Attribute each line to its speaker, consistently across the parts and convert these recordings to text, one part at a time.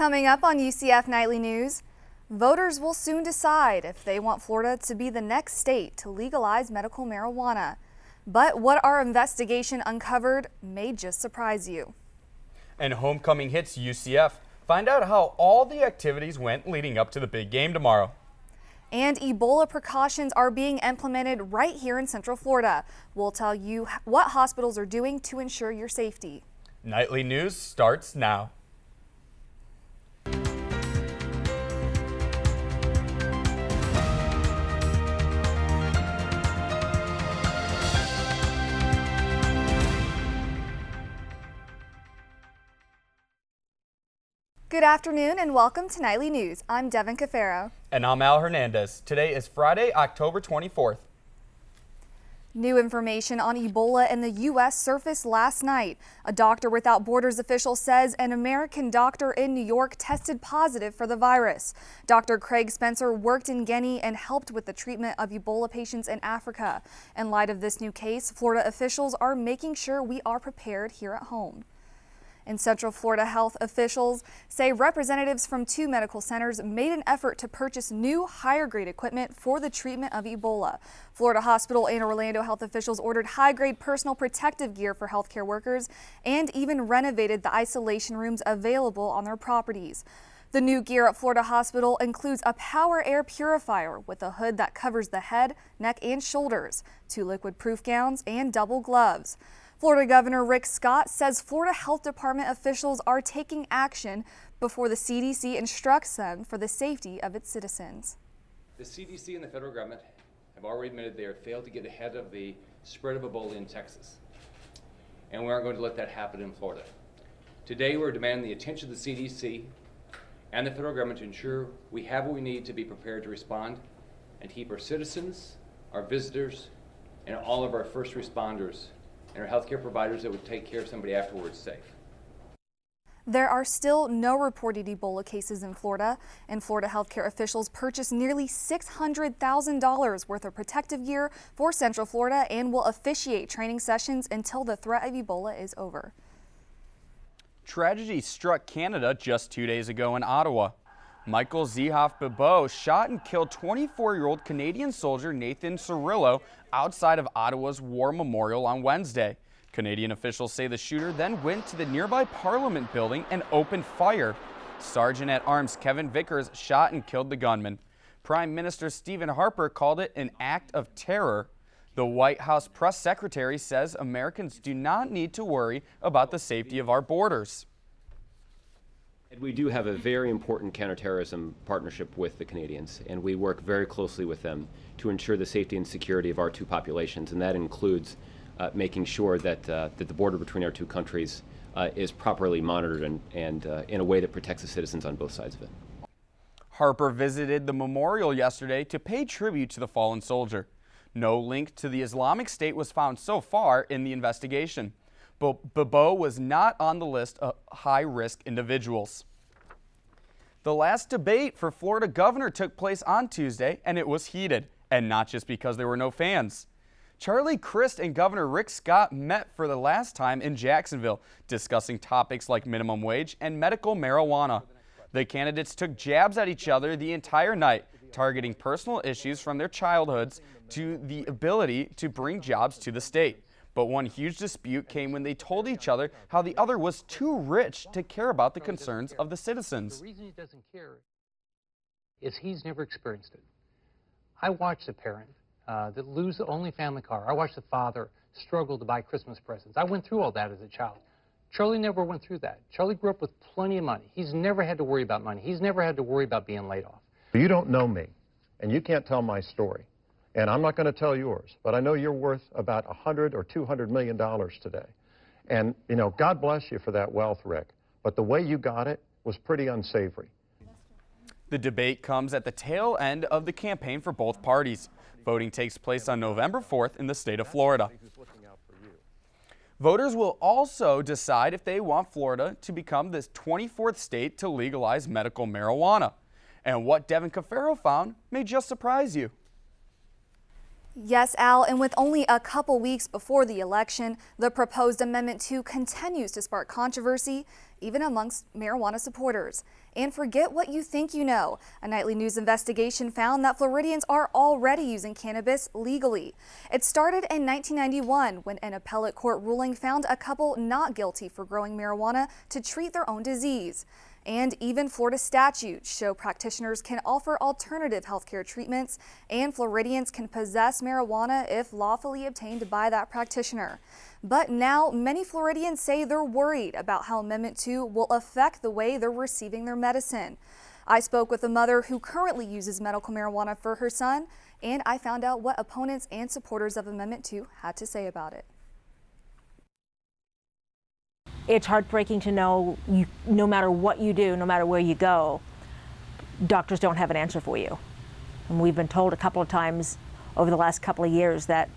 Speaker 1: Coming up on UCF Nightly News, voters will soon decide if they want Florida to be the next state to legalize medical marijuana. But what our investigation uncovered may just surprise you.
Speaker 2: And homecoming hits UCF. Find out how all the activities went leading up to the big game tomorrow.
Speaker 1: And Ebola precautions are being implemented right here in Central Florida. We'll tell you what hospitals are doing to ensure your safety.
Speaker 2: Nightly News starts now.
Speaker 1: Good afternoon and welcome to Nightly News. I'm Devin Cafaro.
Speaker 2: And I'm Al Hernandez. Today is Friday, October 24th.
Speaker 1: New information on Ebola in the U.S. surfaced last night. A Doctor Without Borders official says an American doctor in New York tested positive for the virus. Dr. Craig Spencer worked in Guinea and helped with the treatment of Ebola patients in Africa. In light of this new case, Florida officials are making sure we are prepared here at home. In Central Florida, health officials say representatives from 2 medical centers made an effort to purchase new, higher-grade equipment for the treatment of Ebola. Florida Hospital and Orlando health officials ordered high-grade personal protective gear for healthcare workers and even renovated the isolation rooms available on their properties. The new gear at Florida Hospital includes a power air purifier with a hood that covers the head, neck, and shoulders, 2 liquid-proof gowns, and double gloves. Florida Governor Rick Scott says Florida Health Department officials are taking action before the CDC instructs them for the safety of its citizens.
Speaker 3: The CDC and the federal government have already admitted they have failed to get ahead of the spread of Ebola in Texas. And we aren't going to let that happen in Florida. Today we're demanding the attention of the CDC and the federal government to ensure we have what we need to be prepared to respond and keep our citizens, our visitors, and all of our first responders and our healthcare providers that would take care of somebody afterwards safe.
Speaker 1: There are still no reported Ebola cases in Florida, and Florida healthcare officials purchased nearly $600,000 worth of protective gear for Central Florida and will officiate training sessions until the threat of Ebola is over.
Speaker 2: Tragedy struck Canada just 2 days ago in Ottawa. Michael Zehoff-Bibeau shot and killed 24-year-old Canadian soldier Nathan Cirillo outside of Ottawa's War Memorial on Wednesday. Canadian officials say the shooter then went to the nearby Parliament building and opened fire. Sergeant-at-Arms Kevin Vickers shot and killed the gunman. Prime Minister Stephen Harper called it an act of terror. The White House press secretary says Americans do not need to worry about the safety of our borders.
Speaker 4: We do have a very important counterterrorism partnership with the Canadians, and we work very closely with them to ensure the safety and security of our 2 populations, and that includes making sure that the border between our 2 countries is properly monitored and in a way that protects the citizens on both sides of it.
Speaker 2: Harper visited the memorial yesterday to pay tribute to the fallen soldier. No link to the Islamic State was found so far in the investigation. But Bibeau was not on the list of high-risk individuals. The last debate for Florida governor took place on Tuesday, and it was heated, and not just because there were no fans. Charlie Crist and Governor Rick Scott met for the last time in Jacksonville, discussing topics like minimum wage and medical marijuana. The candidates took jabs at each other the entire night, targeting personal issues from their childhoods to the ability to bring jobs to the state. But one huge dispute came when they told each other how the other was too rich to care about the concerns of the citizens.
Speaker 5: The reason he doesn't care is he's never experienced it. I watched a parent that lose the only family car. I watched the father struggle to buy Christmas presents. I went through all that as a child. Charlie never went through that. Charlie grew up with plenty of money. He's never had to worry about money. He's never had to worry about being laid off.
Speaker 6: You don't know me, and you can't tell my story. And I'm not going to tell yours, but I know you're worth about $100 or $200 million today. And, you know, God bless you for that wealth, Rick. But the way you got it was pretty unsavory.
Speaker 2: The debate comes at the tail end of the campaign for both parties. Voting takes place on November 4th in the state of Florida. Voters will also decide if they want Florida to become the 24th state to legalize medical marijuana. And what Devin Cafaro found may just surprise you.
Speaker 1: Yes, Al, and with only a couple weeks before the election, the proposed Amendment 2 continues to spark controversy, even amongst marijuana supporters. And forget what you think you know. A nightly news investigation found that Floridians are already using cannabis legally. It started in 1991 when an appellate court ruling found a couple not guilty for growing marijuana to treat their own disease. And even Florida statutes show practitioners can offer alternative healthcare treatments, and Floridians can possess marijuana if lawfully obtained by that practitioner. But now many Floridians say they're worried about how Amendment 2 will affect the way they're receiving their medicine. I spoke with a mother who currently uses medical marijuana for her son, and I found out what opponents and supporters of Amendment 2 had to say about it.
Speaker 7: It's heartbreaking to know no matter what you do, no matter where you go, doctors don't have an answer for you. And we've been told a couple of times over the last couple of years that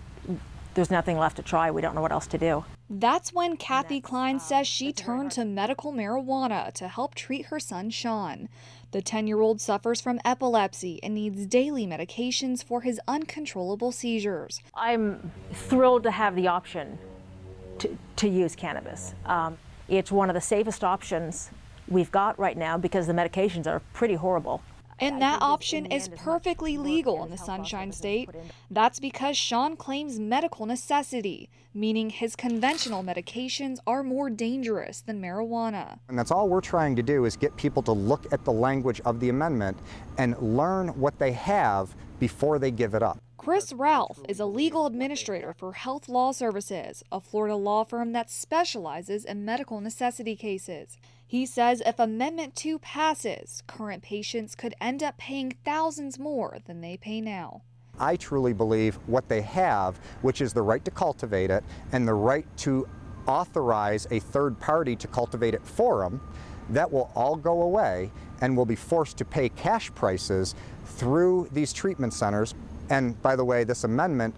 Speaker 7: there's nothing left to try. We don't know what else to do.
Speaker 1: That's when Kathy Klein says she turned to medical marijuana to help treat her son, Sean. The 10-year-old suffers from epilepsy and needs daily medications for his uncontrollable seizures.
Speaker 7: I'm thrilled to have the option to use cannabis. It's one of the safest options we've got right now because the medications are pretty horrible.
Speaker 1: And that option is perfectly legal in the Sunshine State. That's because Sean claims medical necessity, meaning his conventional medications are more dangerous than marijuana.
Speaker 8: And that's all we're trying to do is get people to look at the language of the amendment and learn what they have before they give it up.
Speaker 1: Chris Ralph is a legal administrator for Health Law Services, a Florida law firm that specializes in medical necessity cases. He says if Amendment 2 passes, current patients could end up paying thousands more than they pay now.
Speaker 8: I truly believe what they have, which is the right to cultivate it and the right to authorize a third party to cultivate it for them, that will all go away and will be forced to pay cash prices through these treatment centers. And by the way, this amendment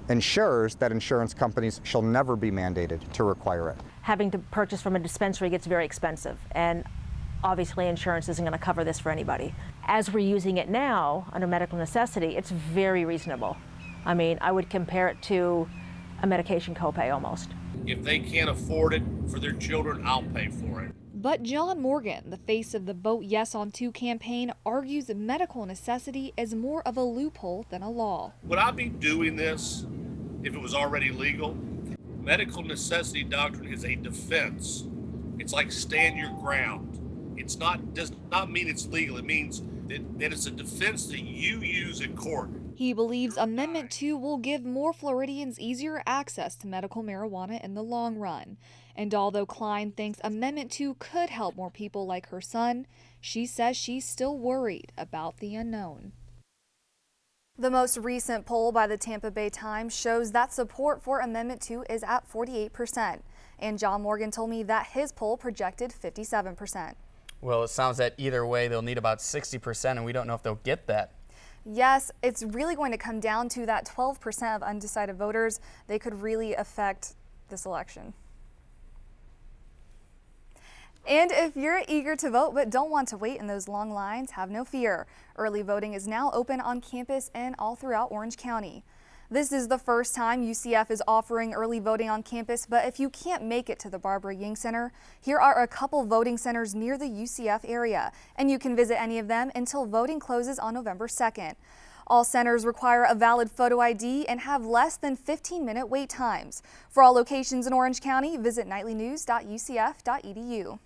Speaker 8: ensures that insurance companies shall never be mandated to require it.
Speaker 7: Having to purchase from a dispensary gets very expensive, and obviously insurance isn't going to cover this for anybody. As we're using it now under medical necessity, it's very reasonable. I mean, I would compare it to a medication copay almost.
Speaker 9: If they can't afford it for their children, I'll pay for it.
Speaker 1: But John Morgan, the face of the Vote Yes on 2 campaign, argues medical necessity is more of a loophole than a law.
Speaker 9: Would I be doing this if it was already legal? Medical necessity doctrine is a defense. It's like stand your ground. Does not mean it's legal. It means that it's a defense that you use in court.
Speaker 1: He believes Amendment 2 will give more Floridians easier access to medical marijuana in the long run. And although Klein thinks Amendment 2 could help more people like her son, she says she's still worried about the unknown. The most recent poll by the Tampa Bay Times shows that support for Amendment 2 is at 48%. And John Morgan told me that his poll projected 57%.
Speaker 2: Well, it sounds that either way they'll need about 60%, and we don't know if they'll get that.
Speaker 1: Yes, it's really going to come down to that 12% of undecided voters. They could really affect this election. And if you're eager to vote but don't want to wait in those long lines, have no fear. Early voting is now open on campus and all throughout Orange County. This is the first time UCF is offering early voting on campus, but if you can't make it to the Barbara Ying Center, here are a couple voting centers near the UCF area, and you can visit any of them until voting closes on November 2nd. All centers require a valid photo ID and have less than 15-minute wait times. For all locations in Orange County, visit nightlynews.ucf.edu.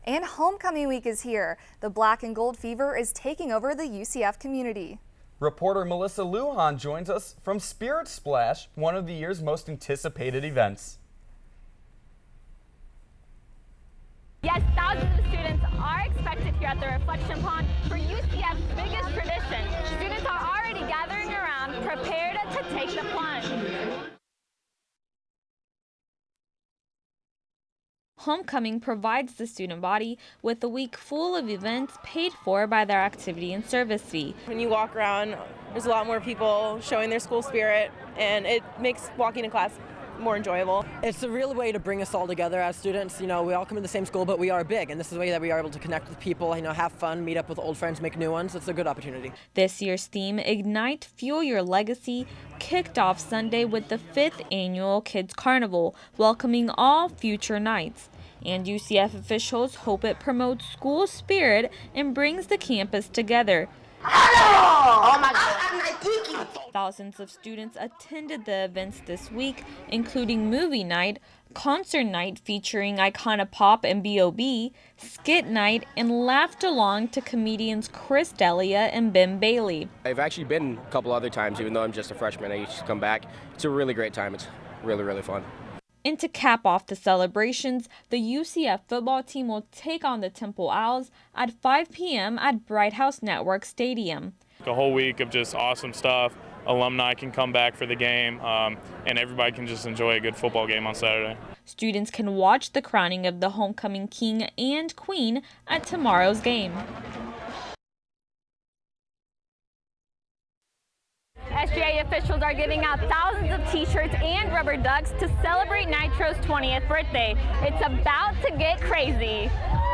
Speaker 1: And homecoming week is here. The black and gold fever is taking over the UCF community.
Speaker 2: Reporter Melissa Lujan joins us from Spirit Splash, one of the year's most anticipated events.
Speaker 10: Yes, thousands of students are expected here at the Reflection Pond for UCF's biggest tradition. Students are already gathering around, prepared to take the plunge. Homecoming provides the student body with a week full of events paid for by their activity and service fee.
Speaker 11: When you walk around, there's a lot more people showing their school spirit, and it makes walking to class more enjoyable.
Speaker 12: It's a real way to bring us all together as students. You know, we all come in the same school, but we are big, and this is a way that we are able to connect with people, you know, have fun, meet up with old friends, make new ones. It's a good opportunity.
Speaker 13: This year's theme, Ignite, Fuel Your Legacy, kicked off Sunday with the 5th annual Kids Carnival, welcoming all future Knights. And UCF officials hope it promotes school spirit and brings the campus together.
Speaker 14: Oh my God.
Speaker 13: Thousands of students attended the events this week, including movie night, concert night featuring Icona Pop and B.O.B., skit night, and laughed along to comedians Chris D'Elia and Ben Bailey.
Speaker 15: I've actually been a couple other times, even though I'm just a freshman. I used to come back. It's a really great time. It's really, really fun.
Speaker 13: And to cap off the celebrations, the UCF football team will take on the Temple Owls at 5 p.m. at Bright House Network Stadium.
Speaker 16: A whole week of just awesome stuff. Alumni can come back for the game, and everybody can just enjoy a good football game on Saturday.
Speaker 13: Students can watch the crowning of the homecoming king and queen at tomorrow's game.
Speaker 10: SGA officials are giving out thousands of t-shirts and rubber ducks to celebrate Nitro's 20th birthday. It's about to get crazy.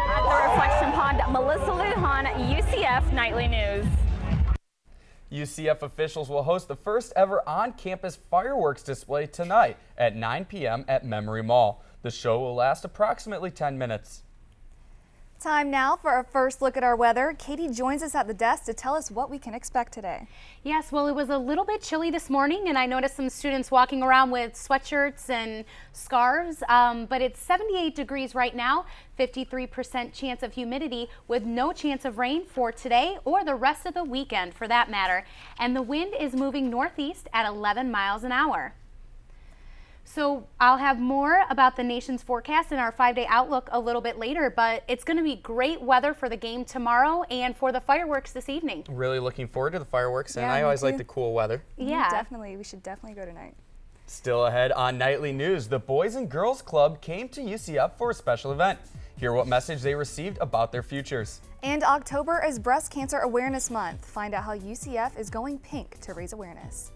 Speaker 10: At the Reflection Pond, Melissa Lujan, UCF Nightly News.
Speaker 2: UCF officials will host the first ever on-campus fireworks display tonight at 9 p.m. at Memory Mall. The show will last approximately 10 minutes.
Speaker 1: Time now for our first look at our weather. Katie joins us at the desk to tell us what we can expect today.
Speaker 17: Yes, well, it was a little bit chilly this morning, and I noticed some students walking around with sweatshirts and scarves, but it's 78 degrees right now, 53% chance of humidity with no chance of rain for today or the rest of the weekend for that matter. And the wind is moving northeast at 11 miles an hour. So I'll have more about the nation's forecast in our 5-day outlook a little bit later, but it's going to be great weather for the game tomorrow and for the fireworks this evening.
Speaker 2: Really looking forward to the fireworks, and
Speaker 1: Yeah,
Speaker 2: I
Speaker 1: me
Speaker 2: always
Speaker 1: too.
Speaker 2: like the cool weather.
Speaker 17: Yeah.
Speaker 1: Definitely. We should definitely go tonight.
Speaker 2: Still ahead on Nightly News, the Boys and Girls Club came to UCF for a special event. Hear what message they received about their futures.
Speaker 1: And October is Breast Cancer Awareness Month. Find out how UCF is going pink to raise awareness.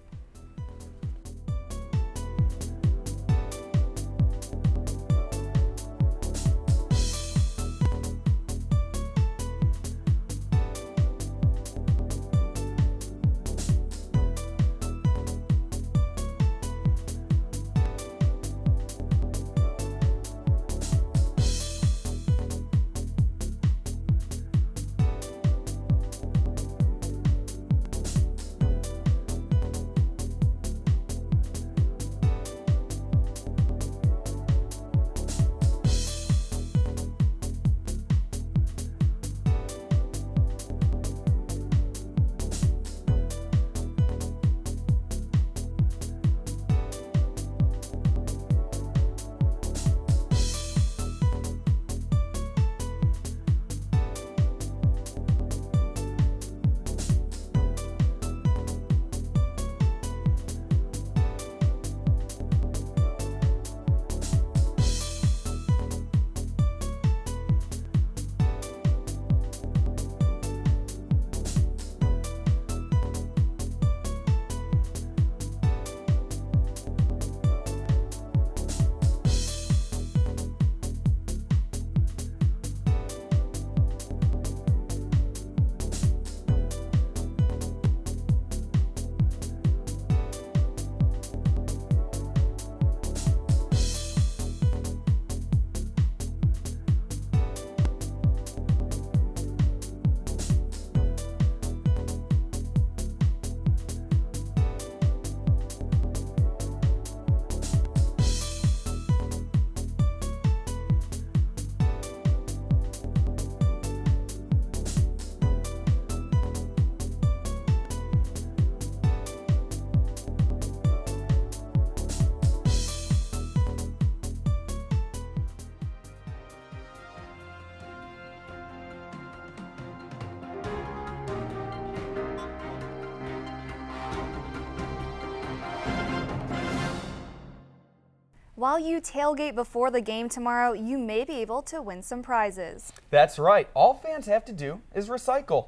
Speaker 1: While you tailgate before the game tomorrow, you may be able to win some prizes.
Speaker 2: That's right. All fans have to do is recycle.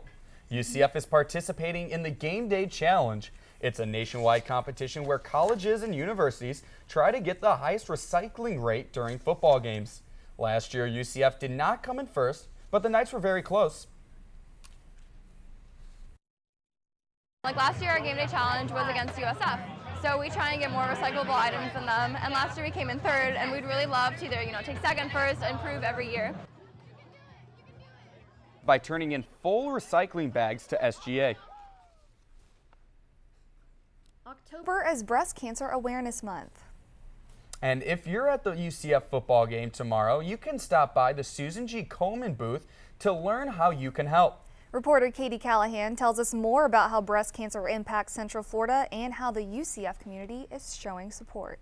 Speaker 2: UCF is participating in the Game Day Challenge. It's a nationwide competition where colleges and universities try to get the highest recycling rate during football games. Last year, UCF did not come in first, but the Knights were very close.
Speaker 11: Like last year, our game day challenge was against USF. So we try and get more recyclable items than them. And last year we came in third, and we'd really love to either, take second, first, and improve every year.
Speaker 2: By turning in full recycling bags to SGA.
Speaker 1: October is Breast Cancer Awareness Month.
Speaker 2: And if you're at the UCF football game tomorrow, you can stop by the Susan G. Komen booth to learn how you can help.
Speaker 1: Reporter Katie Callahan tells us more about how breast cancer impacts Central Florida and how the UCF community is showing support.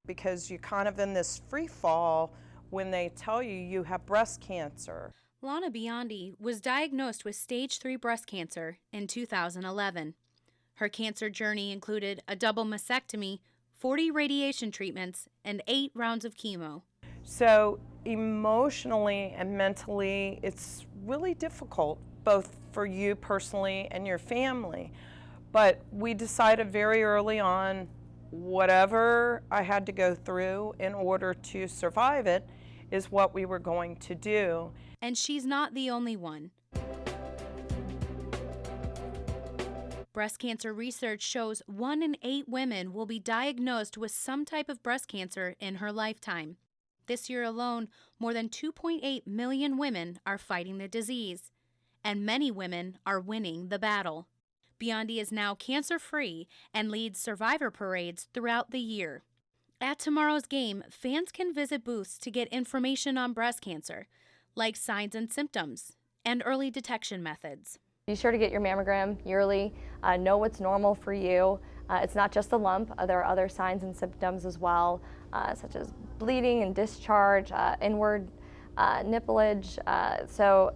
Speaker 18: Because you're kind of in this free fall when they tell you you have breast cancer.
Speaker 19: Lana Biondi was diagnosed with stage 3 breast cancer in 2011. Her cancer journey included a double mastectomy, 40 radiation treatments, and 8 rounds of chemo.
Speaker 18: So emotionally and mentally, it's really difficult, both for you personally and your family. But we decided very early on, whatever I had to go through in order to survive it is what we were going to do.
Speaker 19: And she's not the only one. Breast cancer research shows 1 in 8 women will be diagnosed with some type of breast cancer in her lifetime. This year alone, more than 2.8 million women are fighting the disease, and many women are winning the battle. Biondi is now cancer-free and leads survivor parades throughout the year. At tomorrow's game, fans can visit booths to get information on breast cancer, like signs and symptoms and early detection methods.
Speaker 11: Be sure to get your mammogram yearly. Know what's normal for you. It's not just a lump. There are other signs and symptoms as well, such as bleeding and discharge, inward nipplage. So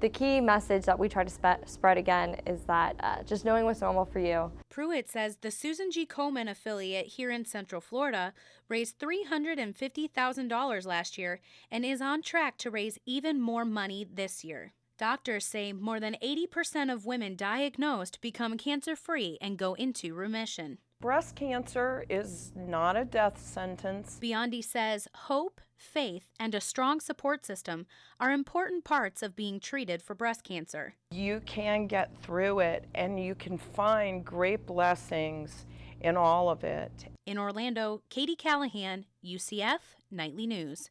Speaker 11: the key message that we try to spread again is that just knowing what's normal for you.
Speaker 19: Pruitt says the Susan G. Komen affiliate here in Central Florida raised $350,000 last year and is on track to raise even more money this year. Doctors say more than 80% of women diagnosed become cancer-free and go into remission.
Speaker 18: Breast cancer is not a death sentence.
Speaker 19: Biondi says hope, faith, and a strong support system are important parts of being treated for breast cancer.
Speaker 18: You can get through it, and you can find great blessings in all of it.
Speaker 19: In Orlando, Katie Callahan, UCF Nightly News.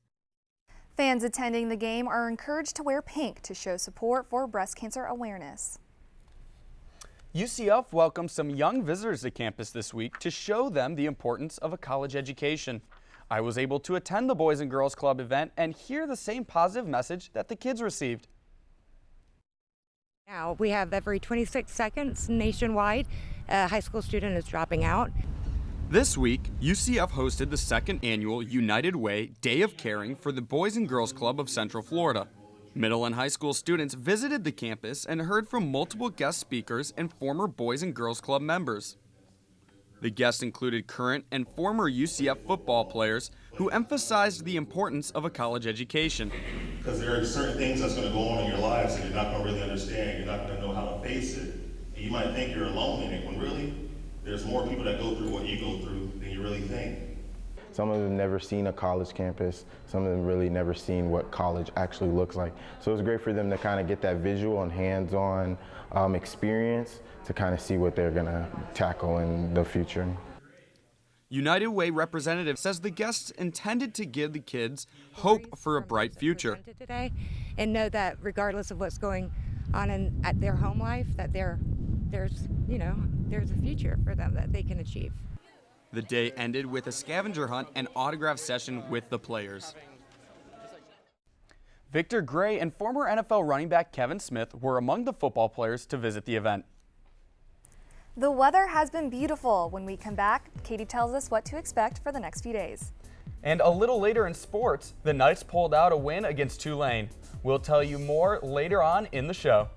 Speaker 1: Fans attending the game are encouraged to wear pink to show support for breast cancer awareness.
Speaker 2: UCF welcomed some young visitors to campus this week to show them the importance of a college education. I was able to attend the Boys and Girls Club event and hear the same positive message that the kids received.
Speaker 20: Now, we have every 26 seconds nationwide, a high school student is dropping out.
Speaker 2: This week, UCF hosted the 2nd annual United Way Day of Caring for the Boys and Girls Club of Central Florida. Middle and high school students visited the campus and heard from multiple guest speakers and former Boys and Girls Club members. The guests included current and former UCF football players who emphasized the importance of a college education.
Speaker 21: Because there are certain things that's going to go on in your lives that you're not going to really understand. You're not going to know how to face it. And you might think you're alone in it when really there's more people that go through what you go through than you really think.
Speaker 22: Some of them never seen a college campus. Some of them really never seen what college actually looks like. So it's great for them to kind of get that visual and hands-on experience to kind of see what they're going to tackle in the future.
Speaker 2: United Way representative says the guests intended to give the kids hope for a bright future.
Speaker 20: Today, and know that regardless of what's going on at their home life, that there's a future for them that they can achieve.
Speaker 2: The day ended with a scavenger hunt and autograph session with the players. Victor Gray and former NFL running back Kevin Smith were among the football players to visit the event.
Speaker 1: The weather has been beautiful. When we come back, Katie tells us what to expect for the next few days.
Speaker 2: And a little later in sports, the Knights pulled out a win against Tulane. We'll tell you more later on in the show.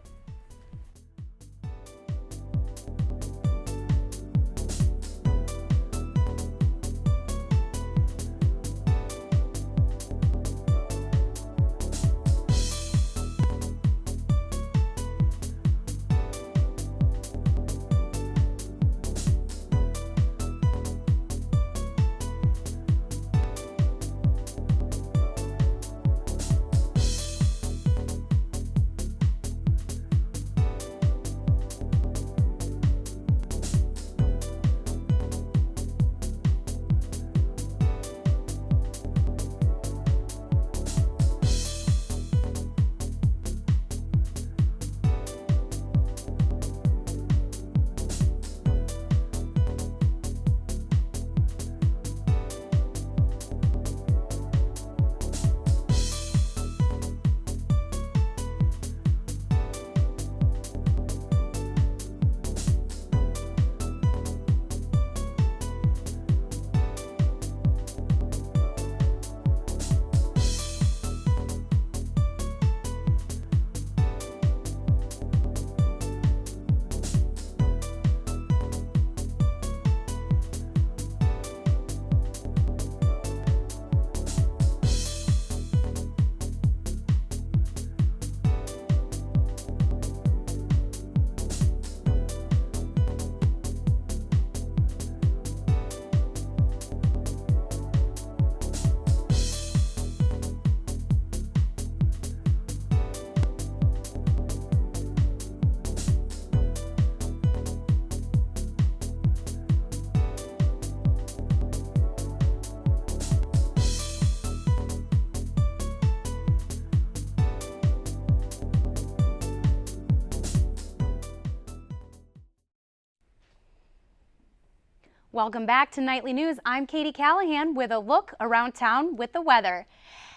Speaker 17: Welcome back to Nightly News. I'm Katie Callahan with a look around town with the weather.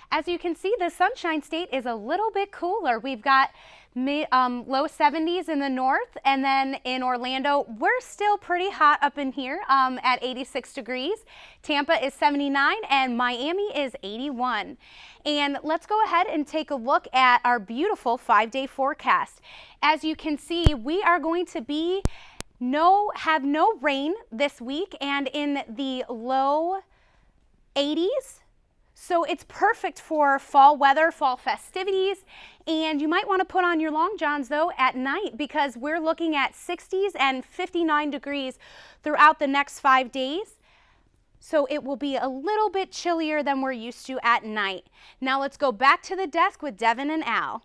Speaker 17: As you can see, the Sunshine State is a little bit cooler. We've got low 70s in the north, and then in Orlando, we're still pretty hot up in here at 86 degrees. Tampa is 79 and Miami is 81. And let's go ahead and take a look at our beautiful 5-day forecast. As you can see, we are going to have no rain this week and in the low 80s. So it's perfect for fall weather, fall festivities, and you might want to put on your long johns though at night because we're looking at 60s and 59 degrees throughout the next 5 days. So it will be a little bit chillier than we're used to at night. Now let's go back to the desk with Devin and Al.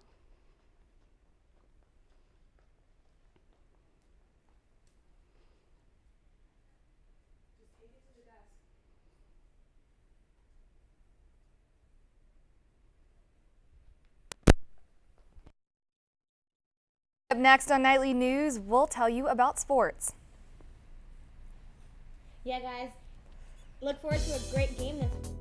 Speaker 1: Up next on Nightly News, we'll tell you about sports.
Speaker 3: Yeah, guys, look forward to a great game this week.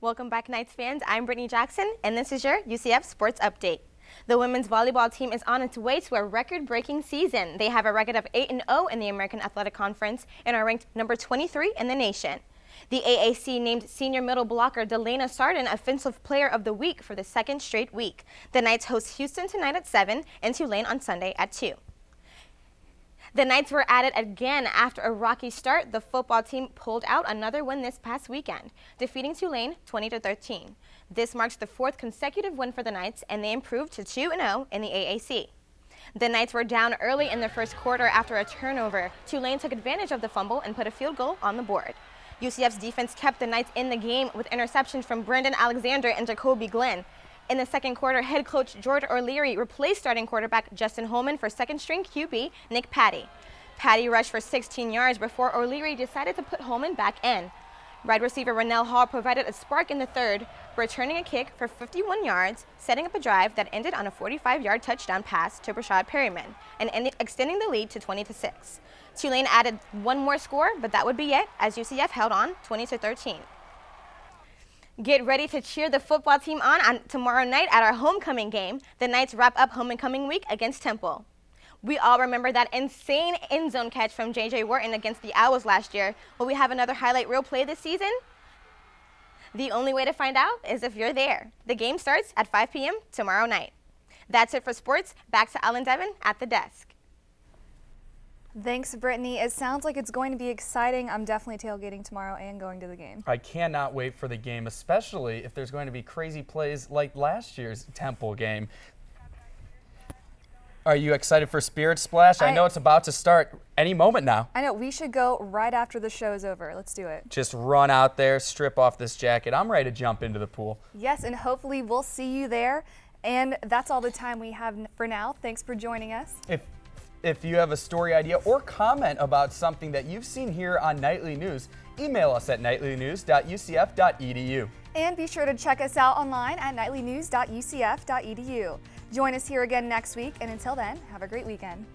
Speaker 4: Welcome back, Knights fans. I'm Brittany Jackson, and this is your UCF Sports Update. The women's volleyball team is on its way to a record-breaking season. They have a record of 8-0 in the American Athletic Conference and are ranked number 23 in the nation. The AAC named senior middle blocker Delana Sarden Offensive Player of the Week for the second straight week. The Knights host Houston tonight at 7 and Tulane on Sunday at 2. The Knights were at it again after a rocky start. The football team pulled out another win this past weekend, defeating Tulane 20-13. This marks the fourth consecutive win for the Knights, and they improved to 2-0 in the AAC. The Knights were down early in the first quarter after a turnover. Tulane took advantage of the fumble and put a field goal on the board. UCF's defense kept the Knights in the game with interceptions from Brandon Alexander and Jacoby Glenn. In the second quarter, head coach George O'Leary replaced starting quarterback Justin Holman for second-string QB Nick Patty. Patty rushed for 16 yards before O'Leary decided to put Holman back in. Wide receiver Rennell Hall provided a spark in the third, returning a kick for 51 yards, setting up a drive that ended on a 45-yard touchdown pass to Brashad Perryman and extending the lead to 20-6. Tulane added one more score, but that would be it as UCF held on 20-13. Get ready to cheer the football team on tomorrow night at our homecoming game. The Knights wrap up homecoming week against Temple. We all remember that insane end zone catch from J.J. Wharton against the Owls last year. Will we have another highlight reel play this season? The only way to find out is if you're there. The game starts at 5 p.m. tomorrow night. That's it for sports. Back to Alan Devin at the desk.
Speaker 1: Thanks, Brittany. It sounds like it's going to be exciting. I'm definitely tailgating tomorrow and going to the game.
Speaker 2: I cannot wait for the game, especially if there's going to be crazy plays like last year's Temple game. Are you excited for Spirit Splash? I know it's about to start any moment now.
Speaker 1: I know. We should go right after the show is over. Let's do it.
Speaker 2: Just run out there, strip off this jacket. I'm ready to jump into the pool.
Speaker 1: Yes, and hopefully we'll see you there. And that's all the time we have for now. Thanks for joining us.
Speaker 2: If you have a story idea or comment about something that you've seen here on Nightly News, email us at nightlynews.ucf.edu.
Speaker 1: And be sure to check us out online at nightlynews.ucf.edu. Join us here again next week, and until then, have a great weekend.